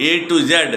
A to Z,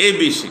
ABC।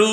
2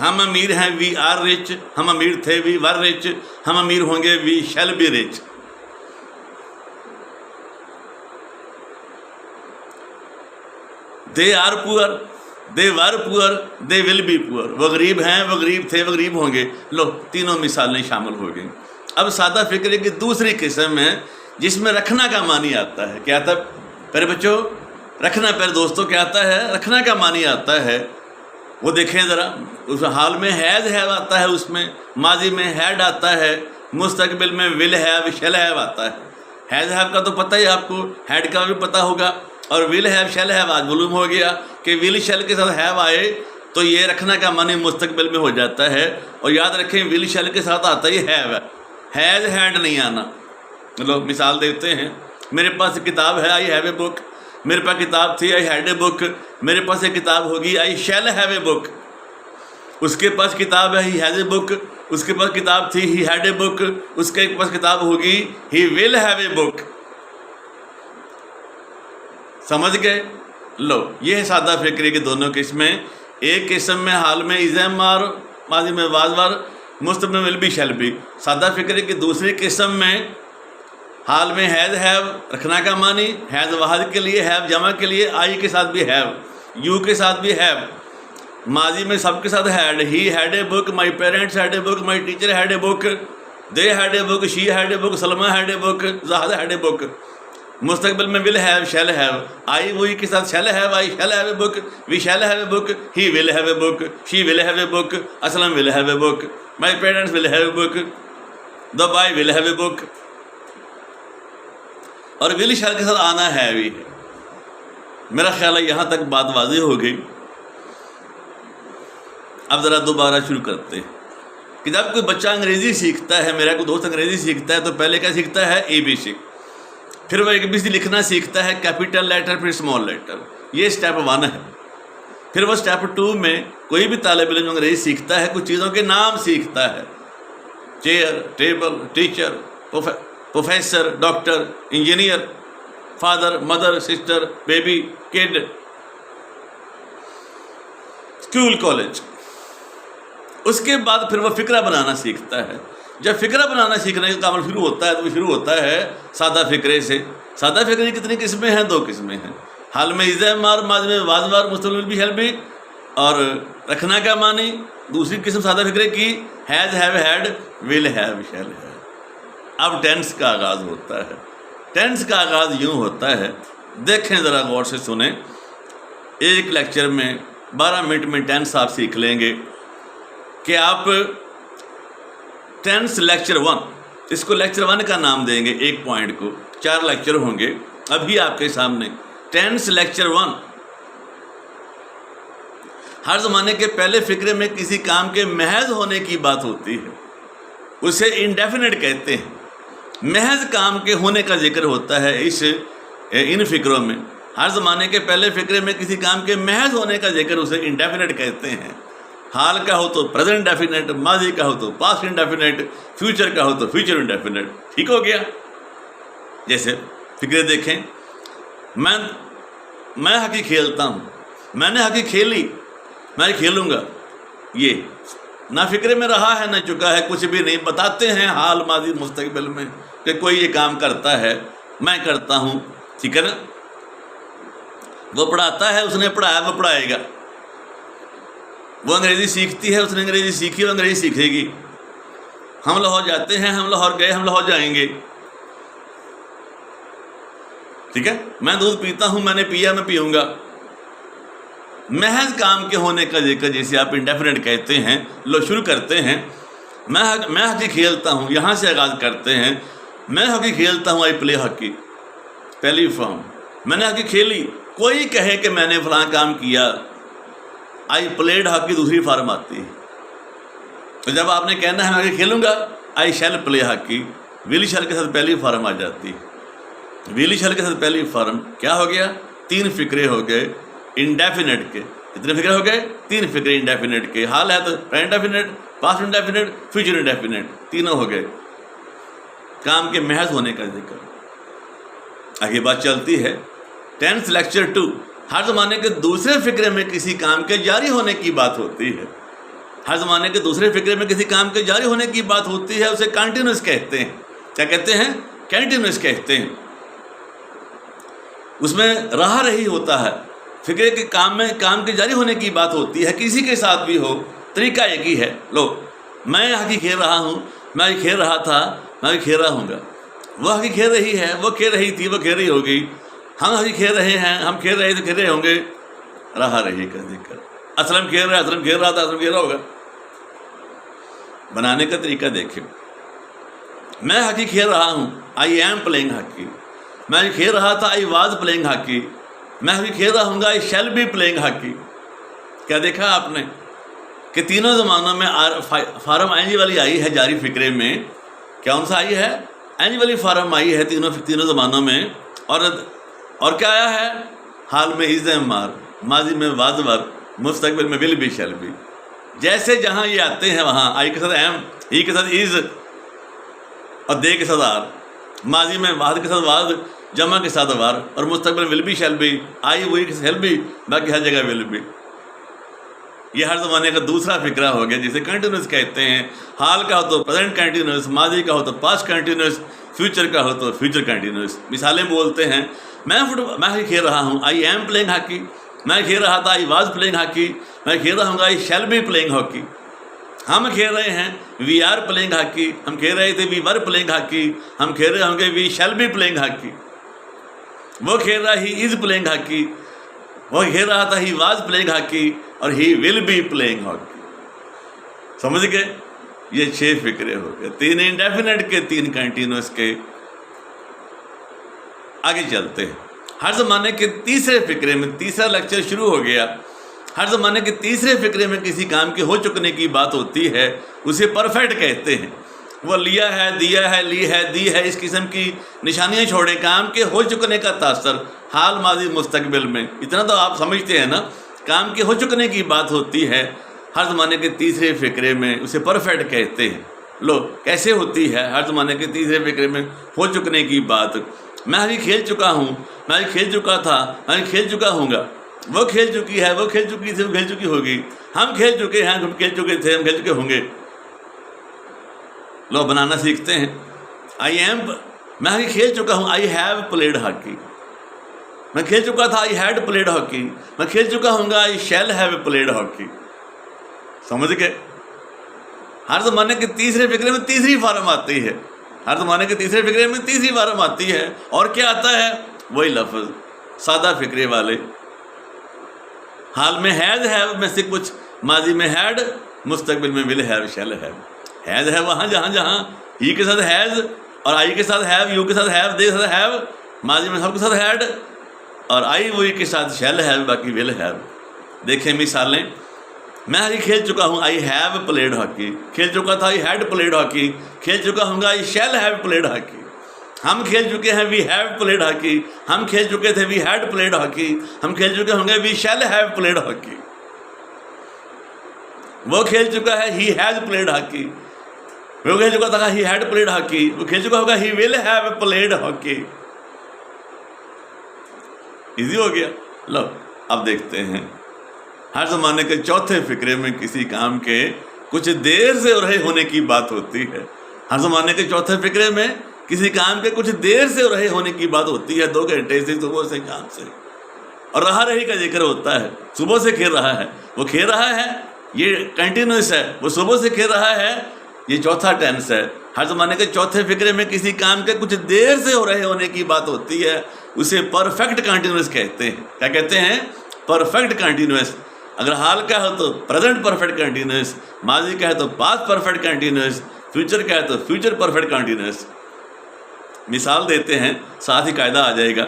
ہم امیر ہیں, we are rich. ہم امیر تھے, وی ور رچ. ہم امیر ہوں گے, we shall be rich. They are poor, they ور پور, دے ول بی پور. وہ غریب ہیں, وہ غریب تھے, وہ غریب ہوں گے. لو, تینوں مثالیں شامل ہو گئیں. اب سادہ فکرے کی دوسری قسم ہے جس میں رکھنا کا معنی آتا ہے. کیا آتا ہے پیارے بچوں؟ رکھنا. پیارے دوستوں, کیا آتا ہے؟ رکھنا کا معنی آتا ہے. وہ دیکھیں ذرا, اس حال میں ہیز ہیو آتا ہے, اس میں ماضی میں ہیڈ آتا ہے, مستقبل میں ول ہیو شیل ہیو آتا ہے. ہیز ہیو کا تو پتہ ہی آپ کو, ہیڈ کا بھی پتہ ہوگا, اور ول ہیو شیل ہیو آج معلوم ہو گیا کہ ول شیل کے ساتھ ہیو آئے تو یہ رکھنا کا معنی مستقبل میں ہو جاتا ہے. اور یاد رکھیں ول شیل کے ساتھ آتا ہی ہیو ہے, ہیز ہیڈ نہیں آنا. لوگ مثال دیتے ہیں, میرے پاس کتاب ہے, آئی ہیو اے بک. میرے پاس کتاب تھی, آئی ہیڈ اے بک. میرے پاس ایک کتاب ہوگی, آئی شیل ہیو اے بک. اس کے پاس کتاب ہے, ہی ہیز اے بک. اس کے پاس کتاب تھی, ہی ہیڈ اے بک. اس کے پاس کتاب ہوگی, ہی ول ہیو اے بک. سمجھ گئے؟ لو, یہ ہے سادہ فکری کی دونوں قسمیں. ایک قسم میں حال میں از ایم آر, ماضی میں واز ور, مستقبل میں ول بی شیل بی. سادہ فکری کی دوسری قسم میں حال میں ہیز ہیو رکھنا کا معنی, ہیز واحد کے لیے, ہیو جمع کے لیے, آئی کے ساتھ بھی ہیو, یو کے ساتھ بھی ہیو. ماضی میں سب کے ساتھ had, he had a book, my parents had a book, my teacher had a book, they had a book, she had a book, Salma had a book, Zahid had a book. مستقبل میں will have shall have, I وہی کے ساتھ shall have, I shall have a book, we shall have a book, he will have a book, she will have a book, Aslam will have a book, my parents will have a book, the boy will have a book. اور will shall کے ساتھ آنا ہے بھی ہے. میرا خیال ہے یہاں تک بات واضح ہو گئی. اب ذرا دوبارہ شروع کرتے ہیں کہ جب کوئی بچہ انگریزی سیکھتا ہے, میرا کوئی دوست انگریزی سیکھتا ہے, تو پہلے کیا سیکھتا ہے؟ اے بی سی. پھر وہ اے بی سی لکھنا سیکھتا ہے, کیپیٹل لیٹر پھر اسمال لیٹر. یہ اسٹیپ 1 ہے. پھر وہ اسٹیپ 2 میں کوئی بھی طالب علم جو انگریزی سیکھتا ہے کچھ چیزوں کے نام سیکھتا ہے, chair, table, teacher, professor, doctor, engineer, father, mother, sister, baby, kid, school, college. اس کے بعد پھر وہ فقرہ بنانا سیکھتا ہے. جب فقرہ بنانا سیکھنے کا عمل شروع ہوتا ہے تو وہ شروع ہوتا ہے سادہ فقرے سے. سادہ فقرے کی کتنی قسمیں ہیں؟ 2 قسمیں ہیں. حال میں از ایم آر, ماضی میں واز ور, مستقبل بھی شیل بی, اور رکھنا کا معنی. دوسری قسم سادہ فقرے کی has have had will have shall have. اب ٹینس کا آغاز ہوتا ہے. ٹینس کا آغاز یوں ہوتا ہے, دیکھیں ذرا غور سے سنیں. ایک لیکچر میں 12 منٹ میں ٹینس آپ سیکھ لیں گے کہ آپ ٹینس لیکچر 1, اس کو لیکچر 1 کا نام دیں گے. ایک پوائنٹ کو 4 لیکچر ہوں گے ابھی آپ کے سامنے. Tennis lecture 1. ہر زمانے کے پہلے فقرے میں کسی کام کے محض ہونے کی بات ہوتی ہے, اسے انڈیفینٹ کہتے ہیں. محض کام کے ہونے کا ذکر ہوتا ہے ان فقروں میں. ہر زمانے کے پہلے فقرے میں کسی کام کے محض ہونے کا ذکر, اسے انڈیفینٹ کہتے ہیں. حال کا ہو تو پریزنٹ ڈیفینٹ, ماضی کا ہو تو پاسٹ انڈیفینٹ, فیوچر کا ہو تو فیوچر انڈیفینٹ. ٹھیک ہو گیا؟ جیسے فقرے دیکھیں, میں ہاکی کھیلتا ہوں, میں نے ہاکی کھیلی, میں کھیلوں گا. یہ نہ فقرے میں رہا ہے نہ چکا ہے, کچھ بھی نہیں. بتاتے ہیں حال, ماضی, مستقبل میں کہ کوئی یہ کام کرتا ہے, میں کرتا ہوں. ٹھیک ہے نا؟ وہ پڑھاتا ہے, اس نے پڑھایا, وہ پڑھائے گا. وہ انگریزی سیکھتی ہے, اس نے انگریزی سیکھی, وہ انگریزی سیکھے گی. ہم لاہور جاتے ہیں, ہم لاہور گئے, ہم لاہور جائیں گے. ٹھیک ہے؟ میں دودھ پیتا ہوں, میں نے پیا, میں پیوں گا. محض کام کے ہونے کا ذکر جیسے آپ انڈیفینٹ کہتے ہیں. لو شروع کرتے ہیں. میں ہاکی کھیلتا ہوں, یہاں سے آغاز کرتے ہیں. میں ہاکی کھیلتا ہوں, آئی پلے ہاکی. پہلی فارم, میں نے ہاکی کھیلی. کوئی کہے کہ میں نے فلاں کام کیا, آئی پلیڈ ہاکی دوسری فارم آتی ہے. تو جب آپ نے کہنا ہے میں ہاکی کھیلوں گا, I shall play hockey, will shall کے ساتھ پہلی فارم آ جاتی ہے. ول شیل کے ساتھ پہلی فارم کیا ہو گیا؟ 3 فقرے ہو گئے انڈیفینٹ کے. کتنے فقرے ہو گئے؟ 3 فقرے انڈیفینٹ کے. حال ہے تو present indefinite, past indefinite, future indefinite. تینوں ہو گئے. کام کے محض ہونے کا ذکر. آگے بات چلتی ہے. Tennis lecture 2. ہر زمانے کے دوسرے فقرے میں کسی کام کے جاری ہونے کی بات ہوتی ہے. ہر زمانے کے دوسرے فقرے میں کسی کام کے جاری ہونے کی بات ہوتی ہے اسے کنٹینیوس کہتے ہیں. کیا کہتے ہیں؟ کنٹینیوس کہتے ہیں. اس میں رہا رہی ہوتا ہے. فقرے کے کام میں کام کے جاری ہونے کی بات ہوتی ہے, کسی کے ساتھ بھی ہو, طریقہ ایک ہی ہے. لو میں ہاکی کھیل رہا ہوں, میں ابھی کھیل رہا تھا, میں ابھی کھیل رہا ہوں گا. وہ ہاکی کھیل رہی ہے, وہ کھیل رہی تھی, وہ کھیل رہی ہوگی. ہم ہاکی کھیل رہے ہیں, ہم کھیل رہے تھے, کھیل رہے ہوں گے. رہا رہی کا ذکر. اسلم کھیل رہا, اسلم کھیل رہا تھا, اسلم کھیل رہا ہوگا. بنانے کا طریقہ دیکھیں. میں ہاکی کھیل رہا ہوں, آئی ایم پلینگ ہاکی. میں ابھی کھیل رہا تھا, آئی واز پلینگ ہاکی. میں ابھی کھیل رہا ہوں گا, I shall be playing hockey. کیا دیکھا آپ نے کہ تینوں زمانوں میں فارم این جی والی آئی ہے جاری فقرے میں. کون سا آئی ہے؟ این جی والی فارم آئی ہے تینوں زمانوں میں. اور کیا آیا ہے؟ حال میں از ایم آر, ماضی میں واز ور, مستقبل میں ول بی شیل بی. جیسے جہاں یہ آتے ہیں وہاں آئی کے ساتھ ایم, ہی کے ساتھ از اور دے کے ساتھ آر. ماضی میں واحد کے ساتھ واحد, جمع کے ساتھ وار, اور مستقبل ول بی شیل بی. آئی وہی کے ساتھ بی, باقی ہر جگہ ول بی. یہ ہر زمانے کا دوسرا فقرہ ہو گیا جسے کنٹینیوس کہتے ہیں. حال کا ہو تو پریزنٹ کنٹینیوس, ماضی کا ہو تو پاسٹ کنٹینیوس, فیوچر کا ہو تو فیوچر کنٹینیوس. مثالیں بولتے ہیں. میں کھیل رہا ہوں, آئی ایم پلینگ ہاکی. میں کھیل رہا تھا, آئی واز پلینگ ہاکی. میں کھیل رہا ہوں گا, I shall be playing hockey. ہم کھیل رہے ہیں, وی آر پلینگ ہاکی. ہم کھیل رہے تھے, وی ور پلینگ ہاکی. ہم کھیل رہے ہوں گے, we shall be playing hockey. وہ کھیل رہا, ہی از پلینگ ہاکی. وہ کھیل رہا تھا, ہی واز پلینگ ہاکی, اور ہی ول بی پلینگ ہاکی. سمجھ گئے؟ یہ 6 فقرے ہو گئے, 3 انڈیفینٹ کے, 3 کنٹینیوس کے. آگے چلتے ہیں. ہر زمانے کے تیسرے فقرے میں, تیسرا لیکچر شروع ہو گیا. ہر زمانے کے تیسرے فقرے میں کسی کام کے ہو چکنے کی بات ہوتی ہے, اسے پرفیکٹ کہتے ہیں. وہ لیا ہے, دیا ہے, لی ہے, دی ہے, اس قسم کی نشانیاں چھوڑیں. کام کے ہو چکنے کا تاثر حال, ماضی, مستقبل میں. اتنا تو آپ سمجھتے ہیں نا. کام کے ہو چکنے کی بات ہوتی ہے ہر زمانے کے تیسرے فقرے میں, اسے پرفیکٹ کہتے ہیں. لو کیسے ہوتی ہے ہر زمانے کے تیسرے فقرے میں ہو چکنے کی بات؟ میں ابھی کھیل چکا ہوں, میں ابھی کھیل چکا تھا, میں ابھی کھیل چکا ہوں گا. وہ کھیل چکی ہے, وہ کھیل چکی تھی, وہ کھیل چکی ہوگی. ہم کھیل چکے ہیں, ہم کھیل چکے تھے, ہم کھیل چکے ہوں گے. لو بنانا سیکھتے ہیں. آئی ایم, میں ابھی کھیل چکا ہوں, آئی ہیو پلیڈ ہاکی. میں کھیل چکا تھا, آئی ہیڈ پلیڈ ہاکی. میں کھیل چکا ہوں گا, I shall have played hockey. سمجھ گئے؟ ہر زمانے کے تیسرے فقرے میں تیسری فارم آتی ہے. ہر زمانے کے تیسرے فقرے میں تیسری فارم آتی ہے. اور کیا آتا ہے؟ وہی لفظ, سادہ فقرے والے. حال میں ہیز ہیو میں سے کچھ, ماضی میں ہیڈ, مستقبل میں will have, shall have. Has ہے وہاں جہاں ہی کے ساتھ ہیز, اور آئی کے ساتھ ہیو, یو کے ساتھ ہیو, دے کے ساتھ ہیو, ماضی میں سب کے ساتھ ہیڈ, اور آئی وہی کے ساتھ شیل ہیو, باقی ول ہیو. دیکھیں مثالیں. میں ابھی کھیل چکا ہوں, آئی ہیو پلیڈ ہاکی. کھیل چکا تھا, آئی ہیڈ پلیڈ ہاکی. کھیل چکا ہوں گا, I shall have played hockey. ہم کھیل چکے ہیں, وی ہیو پلیڈ ہاکی. ہم کھیل چکے تھے, وی ہیڈ پلیڈ ہاکی. ہم کھیل چکے ہوں گے, we shall have played hockey. وہ کھیل چکا ہے, ہی ہیز پلیڈ ہاکی. وہ کھیل چکا تھا, ہی ہیڈ پلیڈ ہاکی. وہ کھیل چکا ہوگا, he will have played hockey. Easy ہو گیا. لو اب دیکھتے ہیں. ہر زمانے کے چوتھے فقرے میں کسی کام کے کچھ دیر سے رہے ہونے کی بات ہوتی ہے. ہر زمانے کے چوتھے فقرے میں کسی کام کے کچھ دیر سے رہے ہونے کی بات ہوتی ہے. 2 گھنٹے سے, صبح سے, شام سے. اور رہا رہی کا ذکر ہوتا ہے. صبح سے کھیل رہا ہے, وہ کھیل رہا ہے, یہ کنٹینیوس ہے. وہ صبح سے کھیل رہا ہے, یہ چوتھا ٹینس ہے. ہر زمانے کے چوتھے فقرے میں کسی کام کے کچھ دیر سے ہو رہے ہونے کی بات ہوتی ہے, اسے پرفیکٹ کنٹینیوس کہتے ہیں. کیا کہتے ہیں؟ Perfect continuous. اگر حال کا ہے تو پریزنٹ پرفیکٹ کنٹینیوس, ماضی کا ہے تو پاسٹ پرفیکٹ کنٹینیوس, فیوچر کا ہے تو فیوچر پرفیکٹ کنٹینیوس. مثال دیتے ہیں, ساتھ ہی قاعدہ آ جائے گا.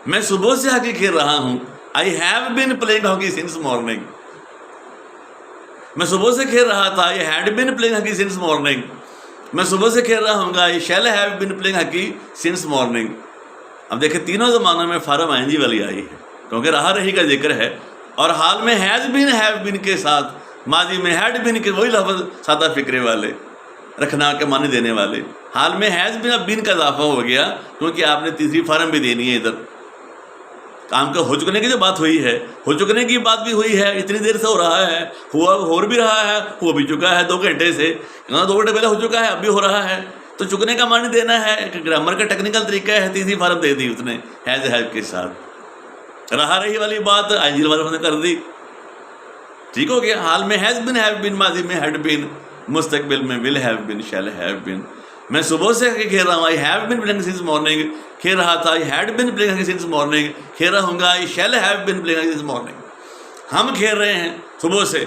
میں صبح سے ہاکی کھیل رہا ہوں, I have been playing hockey since morning. میں صبح سے کھیل رہا تھا, I had been playing hockey since morning. میں صبح سے کھیل رہا ہوں گا, I shall have been playing hockey since morning. اب دیکھیں تینوں زمانوں میں فارم آئی این جی والی آئی ہے, کیونکہ رہا رہی کا ذکر ہے. اور حال میں ہیز بین, ہیو بین کے ساتھ, ماضی میں ہیڈ بین کے, وہی لفظ سادہ فقرے والے, رکھنا کے معنی دینے والے. حال میں ہیز بین, اب بین کا اضافہ ہو گیا کیونکہ آپ نے تیسری فارم بھی دینی ہے ادھر. کام کا ہو چکنے کی جو بات ہوئی ہے، ہو چکنے کی بات بھی ہوئی ہے، اتنی دیر سے ہو رہا ہے، ہوا ہو بھی رہا ہے، ہو بھی چکا ہے 2 گھنٹے سے، 2 گھنٹے پہلے ہو چکا ہے، اب بھی ہو رہا ہے، تو چکنے کا معنی دینا ہے، گرامر کا ٹیکنیکل طریقہ ہے، تیسری فارم دے دی اس نے ہیز ہیو کے ساتھ، رہا رہی والی بات آئی والوں نے کر دی، ٹھیک ہو گیا. حال میں ہیز بن، ہیو بن، ماضی میں ہیڈ بن، مستقبل میں will have been, shall have been. میں صبح سے کھیل رہا ہوں، I have been playing since morning, کھیل رہا تھا، I had been playing since morning, کھیل رہا ہوں گا، I shall have been playing since morning. ہم کھیل رہے ہیں صبح سے،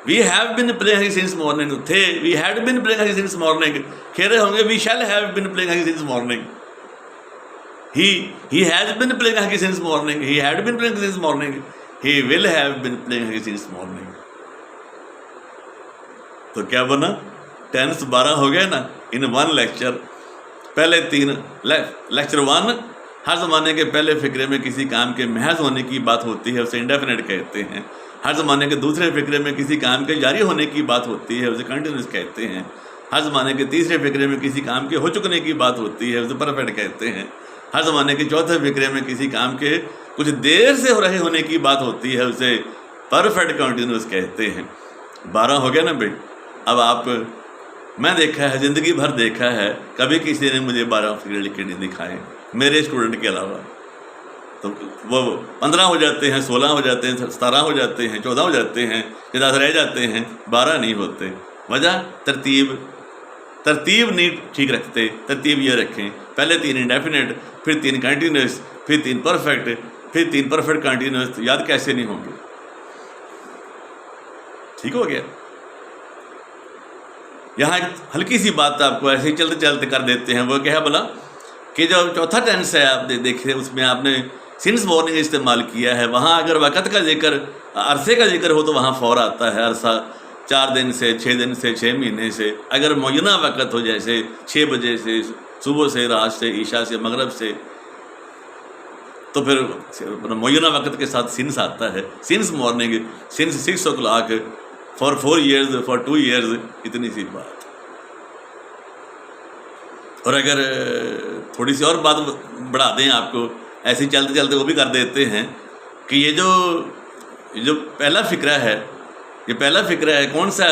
we have been playing since morning, تھے، we had been playing since morning, کھیل رہے ہوں گے، we shall have been playing since morning. He has been playing hockey since morning. He had been playing since morning. He will have been playing hockey since morning. تو کیا بنا؟ Tennis 12 ہو گئے نا ان 1 lecture. پہلے 3 لیکچر 1 ہر زمانے کے پہلے فقرے میں کسی کام کے محض ہونے کی بات ہوتی ہے، اسے انڈیفینٹ کہتے ہیں. ہر زمانے کے دوسرے فقرے میں کسی کام کے جاری ہونے کی بات ہوتی ہے، اسے کنٹینیوس کہتے ہیں. ہر زمانے کے تیسرے فقرے میں کسی کام کے ہو چکنے کی بات ہوتی ہے، اسے پرفیکٹ کہتے ہیں. ہر زمانے کے چوتھے فقرے میں کسی کام کے کچھ دیر سے ہو رہے ہونے کی بات ہوتی ہے، اسے پرفیکٹ کنٹینیوس کہتے ہیں. 12 ہو گیا نا بھائی. اب آپ، میں دیکھا ہے، زندگی بھر دیکھا ہے، کبھی کسی نے مجھے 12 فقرے لکھ کے نہیں دکھائے میرے اسٹوڈنٹ کے علاوہ. تو وہ 15 ہو جاتے ہیں، 16 ہو جاتے ہیں، 17 ہو جاتے ہیں، 14 ہو جاتے ہیں، 10 رہ جاتے ہیں، 12 نہیں ہوتے. وجہ ترتیب نہیں ٹھیک رکھتے. ترتیب یہ رکھیں، پہلے 3 انڈیفینٹ، پھر 3 کنٹینیوس، پھر 3 پرفیکٹ، پھر 3 پرفیکٹ کنٹینیوس. یاد کیسے نہیں ہوں گے؟ ٹھیک ہو گیا. یہاں ایک ہلکی سی بات آپ کو ایسے ہی چلتے چلتے کر دیتے ہیں. وہ کیا ہے بولا کہ جو چوتھا ٹینس ہے آپ دیکھیں، اس میں آپ نے سنس مارننگ استعمال کیا ہے. وہاں اگر وقت کا ذکر، عرصے کا ذکر ہو تو وہاں فور آتا ہے. عرصہ 4 دن سے، 6 دن سے، 6 مہینے سے. اگر معینہ وقت ہو جیسے 6 بجے سے، صبح سے، رات سے، عشاء سے، مغرب سے، تو پھر معینہ وقت کے ساتھ سنس آتا ہے. Since morning, since 6 o'clock، for 4 years، for 2 years. اتنی سی بات. اور اگر تھوڑی سی اور بات بڑھا دیں آپ کو، ایسے چلتے چلتے وہ بھی کر دیتے ہیں کہ یہ جو پہلا فقرہ ہے، یہ پہلا فقرہ ہے کون سا؟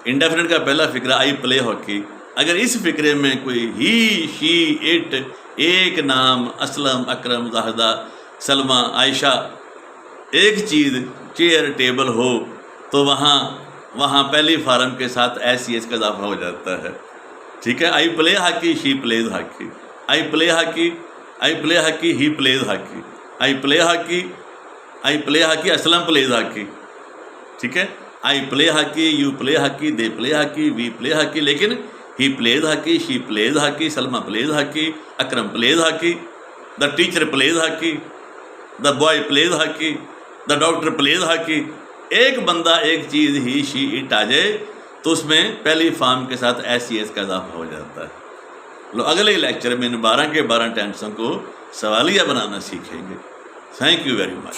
انڈیفینٹ کا پہلا فقرہ، آئی پلے ہاکی. اگر اس فقرے میں کوئی ہی، شی، اٹ، ایک نام، اسلم، اکرم، زاہدہ، سلمہ، عائشہ، ایک چیز، چیئر، ٹیبل ہو تو وہاں پہلی فارم کے ساتھ ایس سی ایس کا اضافہ ہو جاتا ہے. ٹھیک ہے. I play hockey, she plays hockey. I play hockey, I play hockey, he plays hockey. I play hockey, I play hockey, Aslam plays hockey. ٹھیک ہے. I play hockey, you play hockey, they play hockey, we play hockey. لیکن he plays hockey, she plays hockey, Salma plays hockey, Akram plays hockey, the teacher plays hockey, the boy plays hockey, the doctor plays hockey. ایک بندہ، ایک چیز، ہی، شی، it آ جائے تو اس میں پہلی form کے ساتھ ایس سی ایس کا اضافہ ہو جاتا ہے. اگلے لیکچر میں ان 12 کے 12 ٹینسوں کو سوالیہ بنانا سیکھیں گے. Thank you very much.